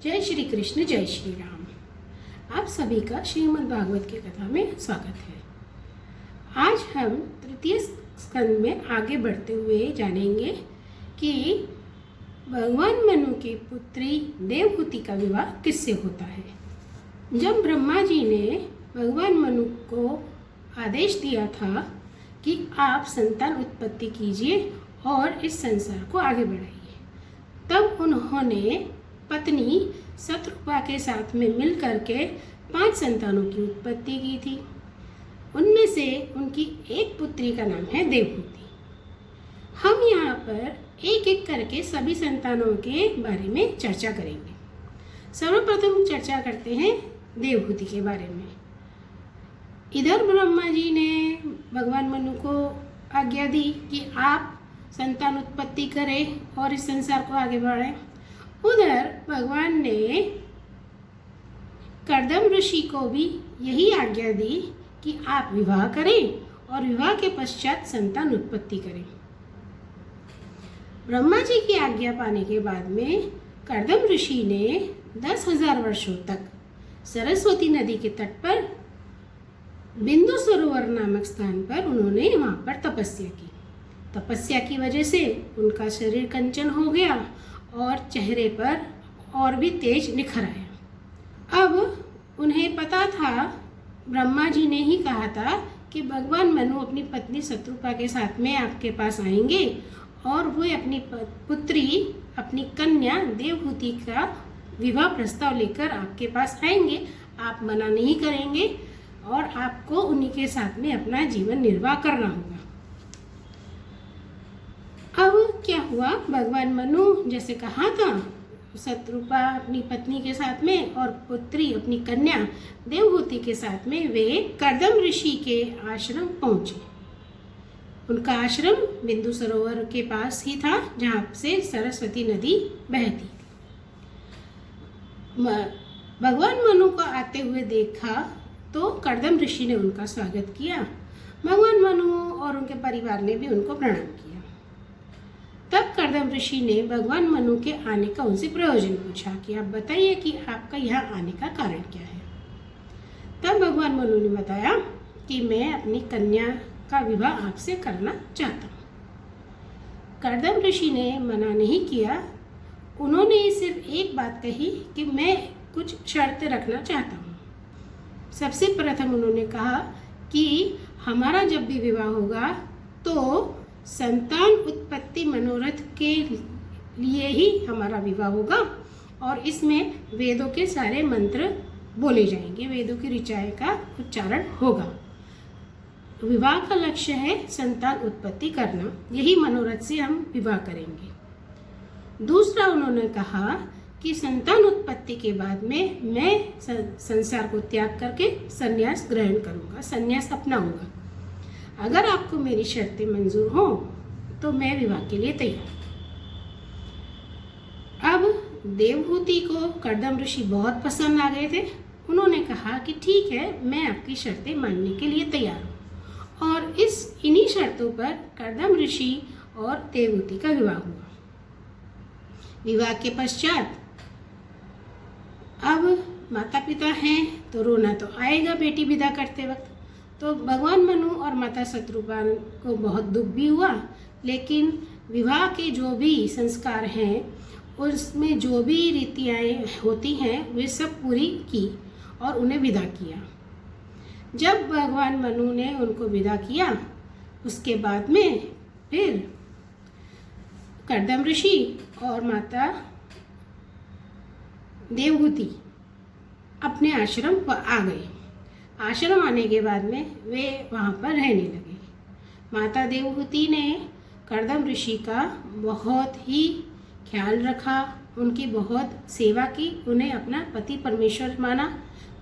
जय श्री कृष्ण, जय श्री राम। आप सभी का श्रीमद् भागवत की कथा में स्वागत है। आज हम तृतीय स्कंद में आगे बढ़ते हुए जानेंगे कि भगवान मनु की पुत्री देवहूति का विवाह किससे होता है। जब ब्रह्मा जी ने भगवान मनु को आदेश दिया था कि आप संतान उत्पत्ति कीजिए और इस संसार को आगे बढ़ाइए, तब उन्होंने पत्नी शत्रुपा के साथ में मिल करके 5 संतानों की उत्पत्ति की थी। उनमें से उनकी एक पुत्री का नाम है देवहूति। हम यहाँ पर एक एक करके सभी संतानों के बारे में चर्चा करेंगे। सर्वप्रथम चर्चा करते हैं देवहूति के बारे में। इधर ब्रह्मा जी ने भगवान मनु को आज्ञा दी कि आप संतान उत्पत्ति करें और इस संसार को आगे बढ़ाएं। उधर भगवान ने कर्दम ऋषि को भी यही आज्ञा दी कि आप विवाह करें और विवाह के पश्चात संतान उत्पत्ति करें। ब्रह्मा जी की आज्ञा पाने के बाद में कर्दम ऋषि ने 10,000 वर्षों तक सरस्वती नदी के तट पर बिंदु सरोवर नामक स्थान पर उन्होंने वहाँ पर तपस्या की। तपस्या की वजह से उनका शरीर कंचन हो गया और चेहरे पर और भी तेज निखर आया। अब उन्हें पता था, ब्रह्मा जी ने ही कहा था कि भगवान मनु अपनी पत्नी शत्रुपा के साथ में आपके पास आएंगे और वो अपनी पुत्री, अपनी कन्या देवहूति का विवाह प्रस्ताव लेकर आपके पास आएंगे। आप मना नहीं करेंगे और आपको उन्हीं के साथ में अपना जीवन निर्वाह करना होगा। अब क्या हुआ, भगवान मनु जैसे कहा था, शत्रुपा अपनी पत्नी के साथ में और पुत्री अपनी कन्या देवहूति के साथ में वे कर्दम ऋषि के आश्रम पहुंचे। उनका आश्रम बिंदु सरोवर के पास ही था जहाँ से सरस्वती नदी बहती। भगवान मनु को आते हुए देखा तो कर्दम ऋषि ने उनका स्वागत किया। भगवान मनु और उनके परिवार ने भी उनको प्रणाम किया। तब कर्दम ऋषि ने भगवान मनु के आने का उनसे प्रयोजन पूछा कि आप बताइए कि आपका यहाँ आने का कारण क्या है। तब भगवान मनु ने बताया कि मैं अपनी कन्या का विवाह आपसे करना चाहता हूँ। कर्दम ऋषि ने मना नहीं किया। उन्होंने सिर्फ एक बात कही कि मैं कुछ शर्त रखना चाहता हूँ। सबसे प्रथम उन्होंने कहा कि हमारा जब भी विवाह होगा तो संतान उत्पत्ति मनोरथ के लिए ही हमारा विवाह होगा और इसमें वेदों के सारे मंत्र बोले जाएंगे, वेदों की ऋचाएं का उच्चारण होगा। विवाह का लक्ष्य है संतान उत्पत्ति करना, यही मनोरथ से हम विवाह करेंगे। दूसरा उन्होंने कहा कि संतान उत्पत्ति के बाद में मैं संसार को त्याग करके संन्यास ग्रहण करूंगा, संन्यास अपनाऊंगा। अगर आपको मेरी शर्तें मंजूर हों तो मैं विवाह के लिए तैयार हूँ। अब देवहूति को कर्दम ऋषि बहुत पसंद आ गए थे। उन्होंने कहा कि ठीक है, मैं आपकी शर्तें मानने के लिए तैयार हूँ और इन्हीं शर्तों पर कर्दम ऋषि और देवहूति का विवाह हुआ। विवाह के पश्चात अब माता पिता हैं तो रोना तो आएगा बेटी विदा करते वक्त। तो भगवान मनु और माता शत्रुपा को बहुत दुख भी हुआ, लेकिन विवाह के जो भी संस्कार हैं उसमें जो भी रीतियाँ होती हैं वे सब पूरी की और उन्हें विदा किया। जब भगवान मनु ने उनको विदा किया उसके बाद में फिर कर्दम ऋषि और माता देवहूति अपने आश्रम पर आ गए। आश्रम आने के बाद में वे वहाँ पर रहने लगे। माता देवहूति ने कर्दम ऋषि का बहुत ही ख्याल रखा, उनकी बहुत सेवा की, उन्हें अपना पति परमेश्वर माना।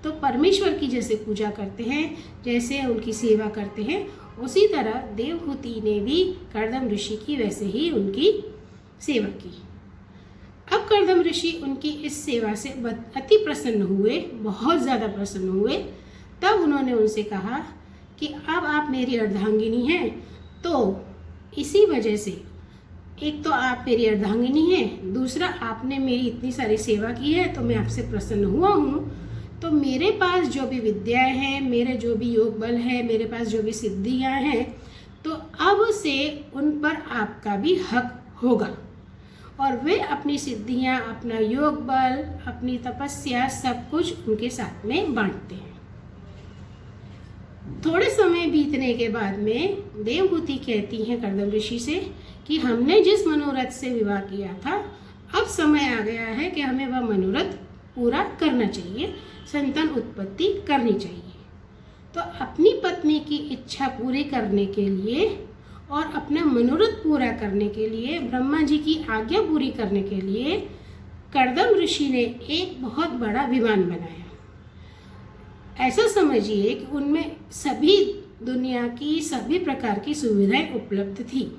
तो परमेश्वर की जैसे पूजा करते हैं, जैसे उनकी सेवा करते हैं, उसी तरह देवहूति ने भी कर्दम ऋषि की वैसे ही उनकी सेवा की। अब कर्दम ऋषि उनकी इस सेवा से अति प्रसन्न हुए, बहुत ज़्यादा प्रसन्न हुए। तब उन्होंने उनसे कहा कि अब आप मेरी अर्धांगिनी हैं, तो इसी वजह से एक तो आप मेरी अर्धांगिनी हैं, दूसरा आपने मेरी इतनी सारी सेवा की है तो मैं आपसे प्रसन्न हुआ हूँ। तो मेरे पास जो भी विद्याएं हैं, मेरे जो भी योग बल है, मेरे पास जो भी सिद्धियाँ हैं, तो अब से उन पर आपका भी हक होगा। और वे अपनी सिद्धियाँ, अपना योग बल, अपनी तपस्या सब कुछ उनके साथ में बांटते हैं। थोड़े समय बीतने के बाद में देवहूति कहती हैं कर्दम ऋषि से कि हमने जिस मनोरथ से विवाह किया था, अब समय आ गया है कि हमें वह मनोरथ पूरा करना चाहिए, संतान उत्पत्ति करनी चाहिए। तो अपनी पत्नी की इच्छा पूरी करने के लिए और अपना मनोरथ पूरा करने के लिए, ब्रह्मा जी की आज्ञा पूरी करने के लिए कर्दम ऋषि ने एक बहुत बड़ा विमान बनाया। ऐसा समझिए कि उनमें सभी दुनिया की सभी प्रकार की सुविधाएं उपलब्ध थी।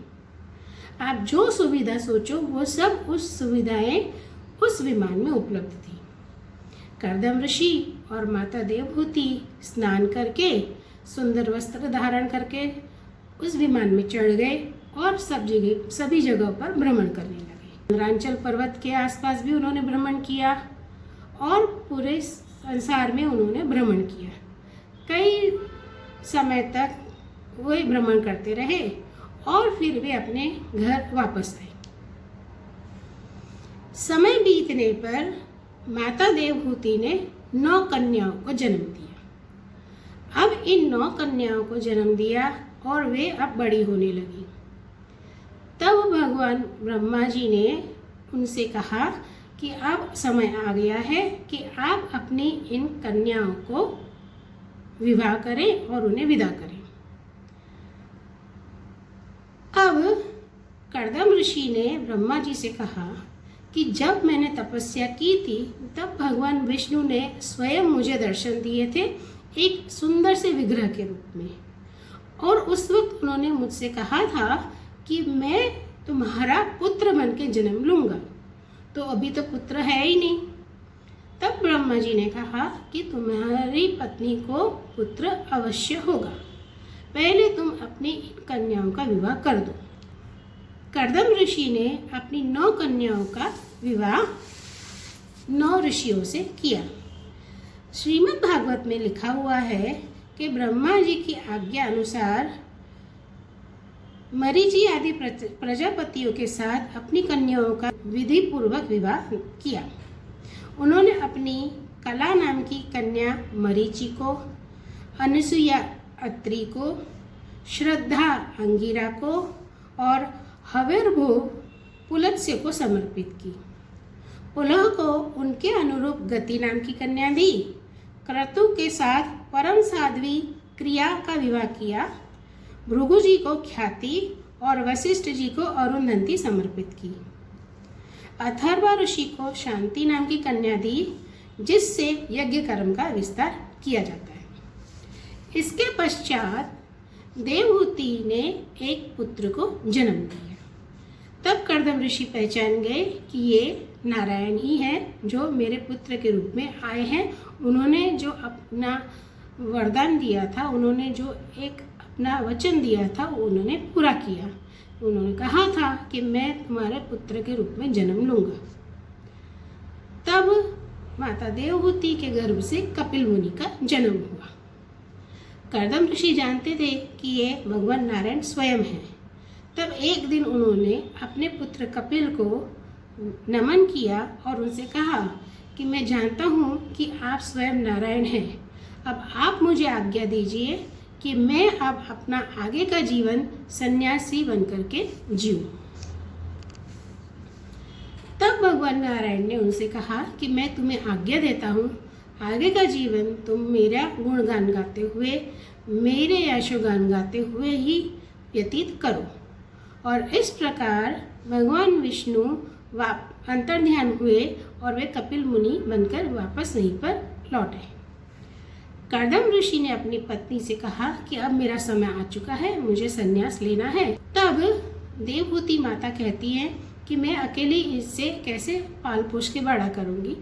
आप जो सुविधा सोचो वो सब उस सुविधाएं उस विमान में उपलब्ध थी। कर्दम ऋषि और माता देवहूति स्नान करके, सुंदर वस्त्र धारण करके उस विमान में चढ़ गए और सभी जगहों पर भ्रमण करने लगे। इंद्रांचल पर्वत के आसपास भी उन्होंने भ्रमण किया और पूरे संसार में उन्होंने भ्रमण किया। कई समय तक वे भ्रमण करते रहे और फिर वे अपने घर वापस आए। समय बीतने पर माता देवहूति ने 9 कन्याओं को जन्म दिया। अब इन 9 कन्याओं को जन्म दिया और वे अब बड़ी होने लगी। तब भगवान ब्रह्मा जी ने उनसे कहा कि अब समय आ गया है कि आप अपनी इन कन्याओं को विवाह करें और उन्हें विदा करें। अब कर्दम ऋषि ने ब्रह्मा जी से कहा कि जब मैंने तपस्या की थी तब भगवान विष्णु ने स्वयं मुझे दर्शन दिए थे, एक सुंदर से विग्रह के रूप में। और उस वक्त उन्होंने मुझसे कहा था कि मैं तुम्हारा पुत्र बन के जन्म लूँगा। तो अभी तो पुत्र है ही नहीं। तब ब्रह्मा जी ने कहा कि तुम्हारी पत्नी को पुत्र अवश्य होगा, पहले तुम अपनी कन्याओं का विवाह कर दो। कर्दम ऋषि ने अपनी 9 कन्याओं का विवाह 9 ऋषियों से किया। श्रीमद् भागवत में लिखा हुआ है कि ब्रह्मा जी की आज्ञा अनुसार मरीचि आदि प्रजापतियों के साथ अपनी कन्याओं का विधि पूर्वक विवाह किया। उन्होंने अपनी कला नाम की कन्या मरीचि को, अनुसुईया अत्रि को, श्रद्धा अंगिरा को और हविर्भू पुलत्स्य को समर्पित की। पुलह को उनके अनुरूप गति नाम की कन्या दी। क्रतु के साथ परम साध्वी क्रिया का विवाह किया। भृगु जी को ख्याति और वशिष्ठ जी को अरुंधति समर्पित की। अथर्वा ऋषि को शांति नाम की कन्या दी, जिससे यज्ञ कर्म का विस्तार किया जाता है। इसके पश्चात देवहूति ने एक पुत्र को जन्म दिया। तब कर्दम ऋषि पहचान गए कि ये नारायण ही हैं जो मेरे पुत्र के रूप में आए हैं। उन्होंने जो अपना वरदान दिया था, उन्होंने जो एक अपना वचन दिया था, उन्होंने पूरा किया। उन्होंने कहा था कि मैं तुम्हारे पुत्र के रूप में जन्म लूँगा। तब माता देवहूति के गर्भ से कपिल मुनि का जन्म हुआ। कर्दम ऋषि जानते थे कि ये भगवान नारायण स्वयं हैं। तब एक दिन उन्होंने अपने पुत्र कपिल को नमन किया और उनसे कहा कि मैं जानता हूँ कि आप स्वयं नारायण हैं। अब आप मुझे आज्ञा दीजिए कि मैं अब अपना आगे का जीवन सन्यासी बनकर के जीऊँ। तब भगवान नारायण ने उनसे कहा कि मैं तुम्हें आज्ञा देता हूँ, आगे का जीवन तुम मेरा गुणगान गाते हुए, मेरे यशोगान गाते हुए ही व्यतीत करो। और इस प्रकार भगवान विष्णु अंतर्ध्यान हुए और वे कपिल मुनि बनकर वापस वहीं पर लौटे। कर्दम ऋषि ने अपनी पत्नी से कहा कि अब मेरा समय आ चुका है, मुझे संन्यास लेना है। तब देवहूति माता कहती हैं कि मैं अकेली इससे कैसे पाल पोष के बड़ा करूँगी।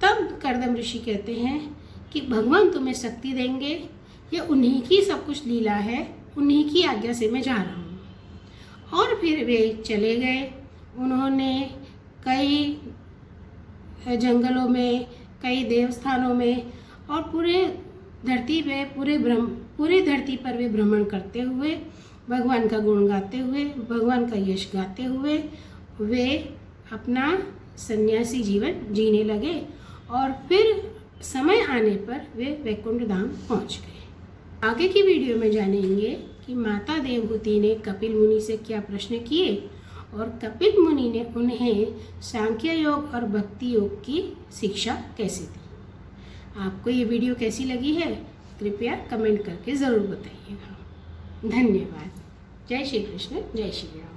तब कर्दम ऋषि कहते हैं कि भगवान तुम्हें शक्ति देंगे, ये उन्हीं की सब कुछ लीला है, उन्हीं की आज्ञा से मैं जा रहा हूँ। और फिर वे चले गए। उन्होंने कई जंगलों में, कई देवस्थानों में और पूरे धरती पे पूरे धरती पर वे भ्रमण करते हुए, भगवान का गुण गाते हुए, भगवान का यश गाते हुए वे अपना सन्यासी जीवन जीने लगे और फिर समय आने पर वे वैकुंठ धाम पहुंच गए। आगे की वीडियो में जानेंगे कि माता देवहूति ने कपिल मुनि से क्या प्रश्न किए और कपिल मुनि ने उन्हें सांख्य योग और भक्ति योग की शिक्षा कैसे दी। आपको ये वीडियो कैसी लगी है कृपया कमेंट करके ज़रूर बताइएगा। धन्यवाद। जय श्री कृष्ण, जय श्री राम।